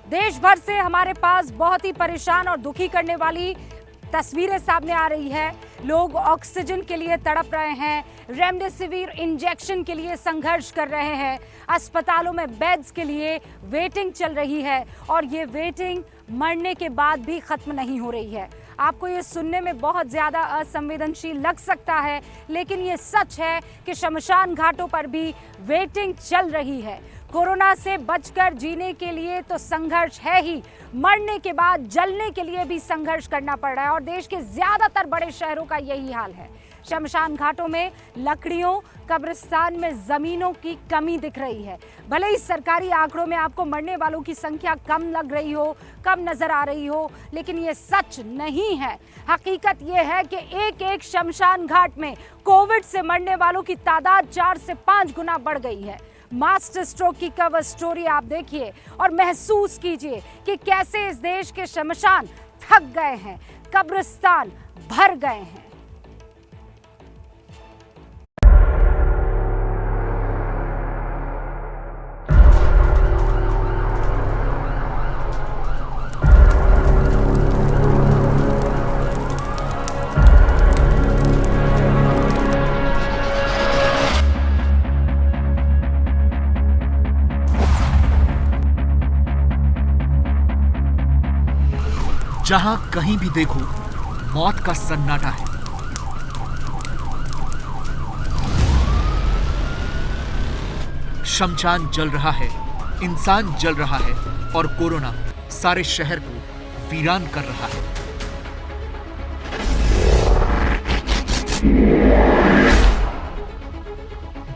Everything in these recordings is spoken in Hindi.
देश भर से हमारे पास बहुत ही परेशान और दुखी करने वाली तस्वीरें सामने आ रही है। लोग ऑक्सीजन के लिए तड़प रहे हैं, रेमडेसिविर इंजेक्शन के लिए संघर्ष कर रहे हैं, अस्पतालों में बेड्स के लिए वेटिंग चल रही है और ये वेटिंग मरने के बाद भी खत्म नहीं हो रही है। आपको ये सुनने में बहुत ज़्यादा असंवेदनशील लग सकता है, लेकिन ये सच है कि शमशान घाटों पर भी वेटिंग चल रही है। कोरोना से बचकर जीने के लिए तो संघर्ष है ही, मरने के बाद जलने के लिए भी संघर्ष करना पड़ रहा है और देश के ज़्यादातर बड़े शहरों का यही हाल है। शमशान घाटों में लकड़ियों, कब्रिस्तान में ज़मीनों की कमी दिख रही है। भले ही सरकारी आंकड़ों में आपको मरने वालों की संख्या कम लग रही हो, कम नज़र आ रही हो, लेकिन ये सच नहीं है। हकीकत ये है कि एक एक शमशान घाट में कोविड से मरने वालों की तादाद 4 से 5 गुना बढ़ गई है। मास्टर स्ट्रोक की कवर स्टोरी आप देखिए और महसूस कीजिए कि कैसे इस देश के शमशान थक गए हैं, कब्रिस्तान भर गए हैं। जहां कहीं भी देखो मौत का सन्नाटा है। शमशान जल रहा है, इंसान जल रहा है और कोरोना सारे शहर को वीरान कर रहा है।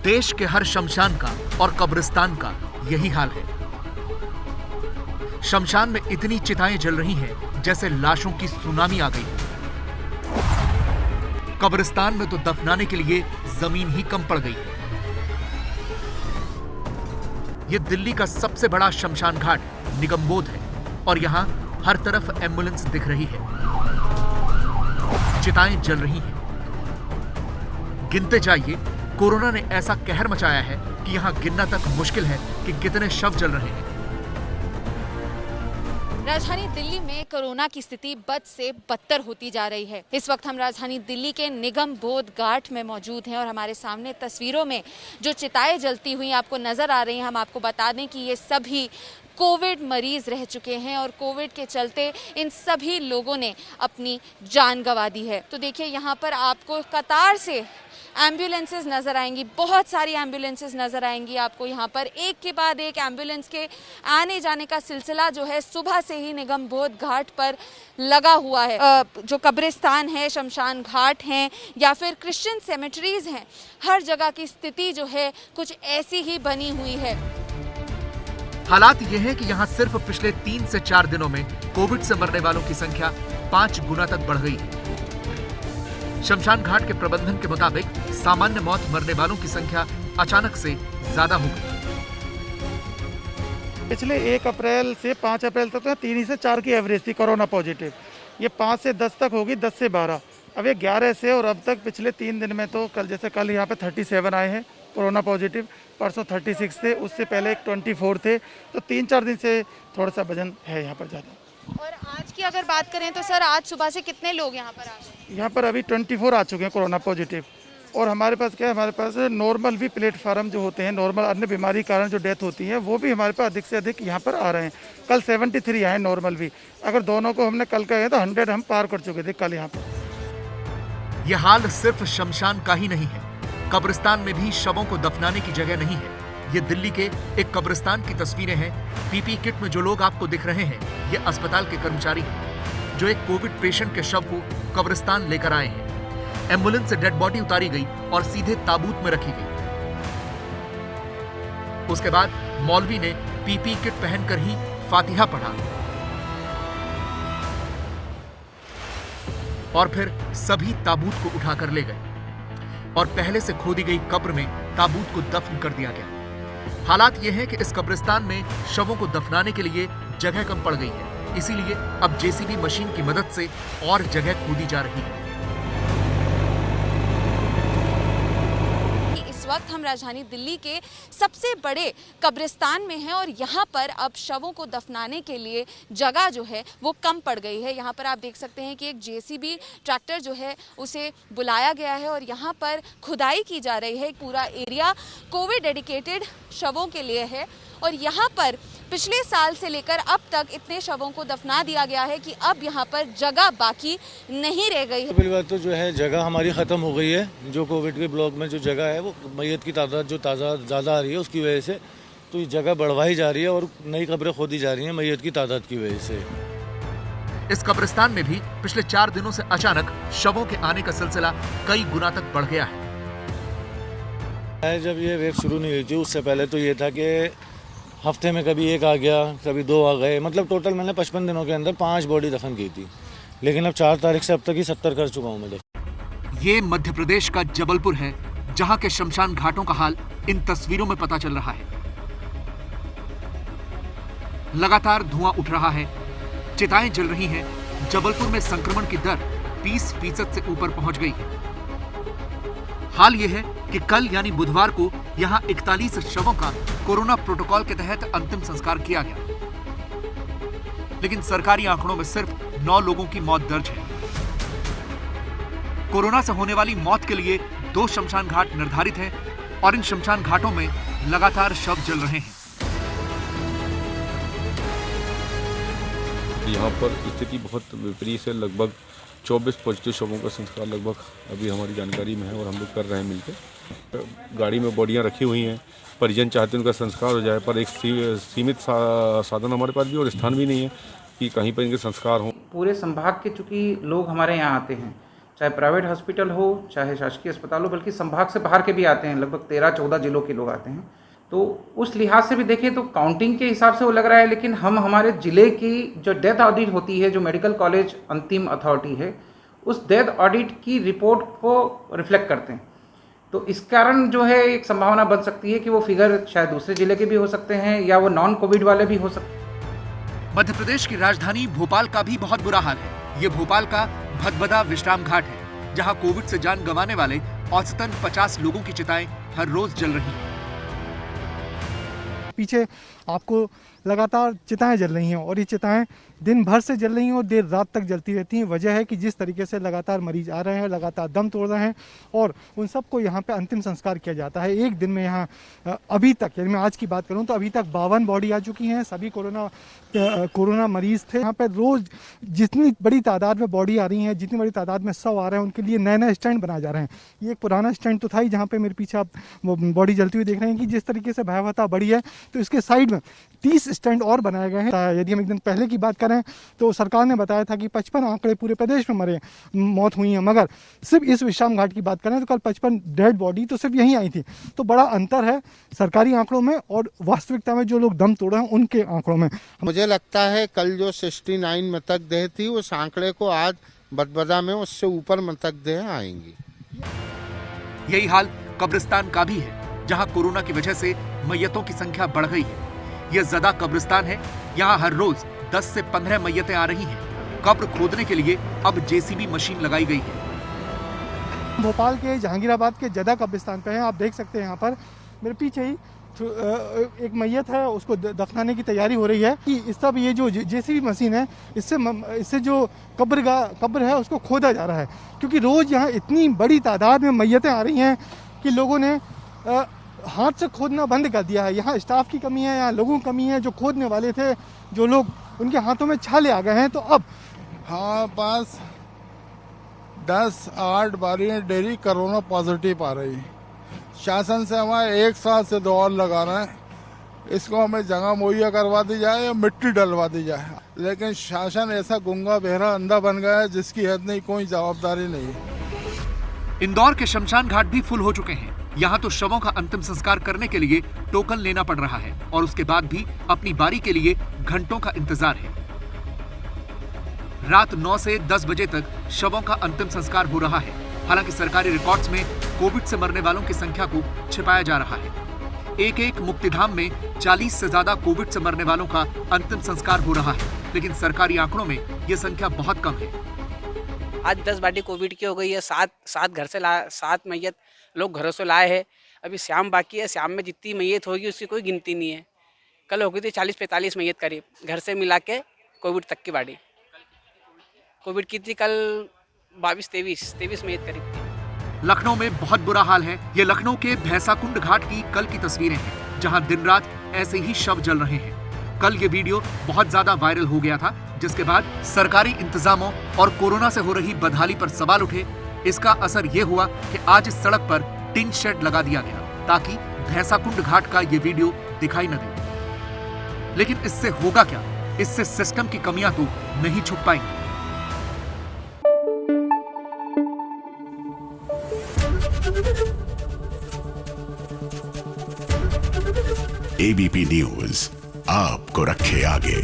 देश के हर शमशान का और कब्रिस्तान का यही हाल है। शमशान में इतनी चिताएं जल रही हैं जैसे लाशों की सुनामी आ गई। कब्रिस्तान में तो दफनाने के लिए जमीन ही कम पड़ गई। यह दिल्ली का सबसे बड़ा शमशान घाट निगमबोध है और यहां हर तरफ एम्बुलेंस दिख रही है। चिताएं जल रही हैं। गिनते जाइए, कोरोना ने ऐसा कहर मचाया है कि यहां गिनना तक मुश्किल है कि कितने शव जल रहे हैं। राजधानी दिल्ली में कोरोना की स्थिति बद से बदतर होती जा रही है। इस वक्त हम राजधानी दिल्ली के निगमबोध घाट में मौजूद हैं और हमारे सामने तस्वीरों में जो चिताएं जलती हुई आपको नजर आ रही हैं, हम आपको बता दें कि ये सभी कोविड मरीज रह चुके हैं और कोविड के चलते इन सभी लोगों ने अपनी जान गंवा दी है। तो देखिए, यहाँ पर आपको कतार से एम्बुलेंसेस नज़र आएंगी, बहुत सारी एम्बुलेंसेस नज़र आएंगी आपको यहाँ पर। एक के बाद एक एम्बुलेंस के आने जाने का सिलसिला जो है सुबह से ही निगमबोध घाट पर लगा हुआ है। जो कब्रिस्तान है, शमशान घाट हैं या फिर क्रिश्चियन सेमेटरीज हैं, हर जगह की स्थिति जो है कुछ ऐसी ही बनी हुई है। हालात ये है कि यहाँ सिर्फ पिछले 3 से 4 दिनों में कोविड से मरने वालों की संख्या 5 गुना तक बढ़ गई है। शमशान घाट के प्रबंधन के मुताबिक सामान्य मौत मरने वालों की संख्या अचानक से ज्यादा हो गई। पिछले 1 अप्रैल से 5 अप्रैल तक तो 3 से 4 की एवरेज थी कोरोना पॉजिटिव। ये 5 से 10 तक होगी, 10 से 12, अब ये 11 से, और अब तक पिछले 3 दिन में तो कल यहाँ पे 37 आए हैं कोरोना पॉजिटिव, परसों 36 थे, उससे पहले 24 थे। तो 3-4 दिन से थोड़ा सा वजन है यहाँ पर ज़्यादा। और आज की अगर बात करें तो सर, आज सुबह से कितने लोग यहाँ पर आ गए? यहाँ पर अभी 24 आ चुके हैं कोरोना पॉजिटिव। और हमारे पास क्या है, हमारे पास नॉर्मल भी प्लेटफार्म जो होते हैं, नॉर्मल अन्य बीमारी कारण जो डेथ होती है, वो भी हमारे पास अधिक से अधिक यहाँ पर आ रहे हैं। कल 73 आए नॉर्मल भी। अगर दोनों को हमने कल कहे तो 100 हम पार कर चुके थे कल यहाँ पर। यह हाल सिर्फ शमशान का ही नहीं है, कब्रिस्तान में भी शवों को दफनाने की जगह नहीं है। ये दिल्ली के एक कब्रिस्तान की तस्वीरें हैं। पीपी किट में जो लोग आपको दिख रहे हैं, ये अस्पताल के कर्मचारी हैं जो एक कोविड पेशेंट के शव को कब्रिस्तान लेकर आए हैं। एम्बुलेंस से डेड बॉडी उतारी गई और सीधे ताबूत में रखी गई। उसके बाद मौलवी ने पीपी किट पहनकर ही फातिहा पढ़ा और फिर सभी ताबूत को उठाकर ले गए और पहले से खोदी गई कब्र में ताबूत को दफन कर दिया गया। हालात ये है कि इस कब्रिस्तान में शवों को दफनाने के लिए जगह कम पड़ गई है, इसीलिए अब जेसीबी मशीन की मदद से और जगह खोदी जा रही है। वक्त हम राजधानी दिल्ली के सबसे बड़े कब्रिस्तान में हैं और यहाँ पर अब शवों को दफनाने के लिए जगह जो है वो कम पड़ गई है। यहाँ पर आप देख सकते हैं कि एक जेसीबी ट्रैक्टर जो है उसे बुलाया गया है और यहाँ पर खुदाई की जा रही है। पूरा एरिया कोविड डेडिकेटेड शवों के लिए है और यहाँ पर पिछले साल से लेकर अब तक इतने शवों को दफना दिया गया है कि अब यहाँ पर जगह बाकी नहीं रह गई है। पहली बात तो जो है जगह हमारी ख़त्म हो गई है। जो कोविड के ब्लॉक में जो जगह है वो मैयत की तादाद जो ज़्यादा आ रही है उसकी वजह से तो ये जगह बढ़वाई जा रही है और नई कब्रें खोदी जा रही हैं मैयत की तादाद की वजह से। इस कब्रिस्तान में भी पिछले 4 दिनों से अचानक शवों के आने का सिलसिला कई गुना तक बढ़ गया है। जब ये वेव शुरू नहीं हुई थी उससे पहले तो ये था कि हफ्ते में कभी 1 आ गया, कभी 2 आ गए, मतलब टोटल मैंने 55 दिनों के अंदर 5 बॉडी दफन की थी। लेकिन अब 4 तारीख से अब तक ही 70 कर चुका हूँ मैं दफन। ये मध्य प्रदेश का जबलपुर है जहां के शमशान घाटों का हाल इन तस्वीरों में पता चल रहा है। लगातार धुआं उठ रहा है, चिताएं जल रही हैं। जबलपुर में संक्रमण की दर 30% से ऊपर पहुंच गई है। हाल यह है कि कल यानी बुधवार को यहां 41 शवों का कोरोना प्रोटोकॉल के तहत अंतिम संस्कार किया गया, लेकिन सरकारी आंकड़ों में सिर्फ 9 लोगों की मौत दर्ज है। कोरोना से होने वाली मौत के लिए 2 शमशान घाट निर्धारित हैं और इन शमशान घाटों में लगातार शव जल रहे हैं। यहाँ पर स्थिति बहुत विपरीत है। लगभग 24 पॉजिटिव शवों का संस्कार लगभग अभी हमारी जानकारी में है और हम लोग कर रहे हैं मिलकर। गाड़ी में बॉडियाँ रखी हुई हैं, परिजन चाहते हैं उनका संस्कार हो जाए, पर एक सीमित साधन हमारे पास भी और स्थान भी नहीं है कि कहीं पर इनके संस्कार हों। पूरे संभाग के चूँकि लोग हमारे यहाँ आते हैं, चाहे प्राइवेट हॉस्पिटल हो चाहे शासकीय अस्पताल हो, बल्कि संभाग से बाहर के भी आते हैं। लगभग 13-14 जिलों के लोग आते हैं। तो उस लिहाज से भी देखें तो काउंटिंग के हिसाब से वो लग रहा है, लेकिन हम हमारे ज़िले की जो डेथ ऑडिट होती है, जो मेडिकल कॉलेज अंतिम अथॉरिटी है, उस डेथ ऑडिट की रिपोर्ट को रिफ्लेक्ट करते हैं। तो इस कारण जो है एक संभावना बन सकती है कि वो फिगर शायद दूसरे जिले के भी हो सकते हैं या वो नॉन कोविड वाले भी हो सकते हैं। मध्य प्रदेश की राजधानी भोपाल का भी बहुत बुरा हाल है। ये भोपाल का भदभदा विश्राम घाट है जहां कोविड से जान गंवाने वाले औसतन 50 लोगों की चिताएं हर रोज जल रही हैं। पीछे आपको लगातार चिताएं जल रही हैं और ये चिताएं दिन भर से जल रही हैं और देर रात तक जलती रहती हैं। वजह है कि जिस तरीके से लगातार मरीज आ रहे हैं, लगातार दम तोड़ रहे हैं और उन सबको यहाँ पे अंतिम संस्कार किया जाता है। एक दिन में यहाँ अभी तक, यानी मैं आज की बात करूँ तो अभी तक 52 बॉडी आ चुकी हैं। सभी कोरोना मरीज थे। यहाँ पे रोज जितनी बड़ी तादाद में बॉडी आ रही हैं, जितनी बड़ी तादाद में शव आ रहे हैं, उनके लिए नए नए स्टैंड बनाए जा रहे हैं। ये एक पुराना स्टैंड तो था ही जहाँ पे मेरे पीछे आप बॉडी जलती हुई देख रहे हैं कि जिस तरीके से भयावहता बढ़ी है, तो इसके साइड में 30 स्टैंड और बनाए गए हैं। यदि हम एक दिन पहले की बात करें तो सरकार ने बताया था कि 55 आंकड़े पूरे प्रदेश में मौत हुई हैं, मगर सिर्फ इस विश्राम घाट की बात करें तो कल 55 डेड बॉडी तो सिर्फ यहीं आई थी। तो बड़ा अंतर है सरकारी आंकड़ों में और वास्तविकता में जो लोग दम तोड़े हैं उनके आंकड़ों में। मुझे लगता है कल जो 69 मृतक देह थी उस आंकड़े को आज भदभदा में उससे ऊपर मृतक देह आएंगी। यही हाल कब्रिस्तान का भी है जहां कोरोना की वजह से मैयतों की संख्या बढ़ गई है। यह ज़्यादा कब्रिस्तान है। यहाँ हर रोज 10 से 15 मैयतें आ रही हैं। कब्र खोदने के लिए अब जेसीबी मशीन लगाई गई है। भोपाल के जहांगीराबाद के जदा कब्रिस्तान पे हैं। आप देख सकते हैं यहाँ पर मेरे पीछे ही एक मैयत है, उसको दफनाने की तैयारी हो रही है कि इस सब ये जो जेसीबी मशीन है इससे जो कब्र है उसको खोदा जा रहा है, क्योंकि रोज यहाँ इतनी बड़ी तादाद में मैयतें आ रही हैं कि लोगों ने हाथ से खोदना बंद कर दिया है। यहाँ स्टाफ की कमी है, यहाँ लोगों की कमी है। जो खोदने वाले थे, जो लोग उनके हाथों में छाले आ गए हैं। तो अब हाँ, पास 10-8 बारियाँ डेली कोरोना पॉजिटिव आ रही। शासन से हमारे 1 साल से दौड़ लगाना है, इसको हमें जगह मुहैया करवा दी जाए या मिट्टी डलवा दी जाए, लेकिन शासन ऐसा गुंगा बहरा अंधा बन गया है जिसकी हद नहीं, कोई जवाबदारी नहीं है। इंदौर के शमशान घाट भी फुल हो चुके हैं। यहाँ तो शवों का अंतिम संस्कार करने के लिए टोकन लेना पड़ रहा है और उसके बाद भी अपनी बारी के लिए घंटों का इंतजार है। रात 9 से 10 बजे तक शवों का अंतिम संस्कार हो रहा है। हालांकि सरकारी रिकॉर्ड्स में कोविड से मरने वालों की संख्या को छिपाया जा रहा है। एक मुक्तिधाम में 40 से ज्यादा कोविड से मरने वालों का अंतिम संस्कार हो रहा है, लेकिन सरकारी आंकड़ों में यह संख्या बहुत कम है। आज 10 बाटी कोविड की हो गई है, सात मैयत लोग घरों से लाए हैं। अभी शाम बाकी है, शाम में जितनी मैयत होगी उसकी कोई गिनती नहीं है। कल हो गई थी 40-45 मैयत करीब घर से मिला के कोविड तक की बाटी। कोविड की थी कल 22-23 मैयत करीब थी। लखनऊ में बहुत बुरा हाल है। ये लखनऊ के भैंसाकुंड घाट की कल की तस्वीरें हैं, जहां दिन रात ऐसे ही शव जल रहे हैं। कल ये वीडियो बहुत ज्यादा वायरल हो गया था, जिसके बाद सरकारी इंतजामों और कोरोना से हो रही बदहाली पर सवाल उठे। इसका असर ये हुआ कि आज इस सड़क पर टिन शेड लगा दिया गया ताकि भैंसाकुंड घाट का ये वीडियो दिखाई न दे। लेकिन इससे होगा क्या? इससे सिस्टम की कमियां तो नहीं छुप पाएंगी। एबीपी न्यूज आपको रखे आगे।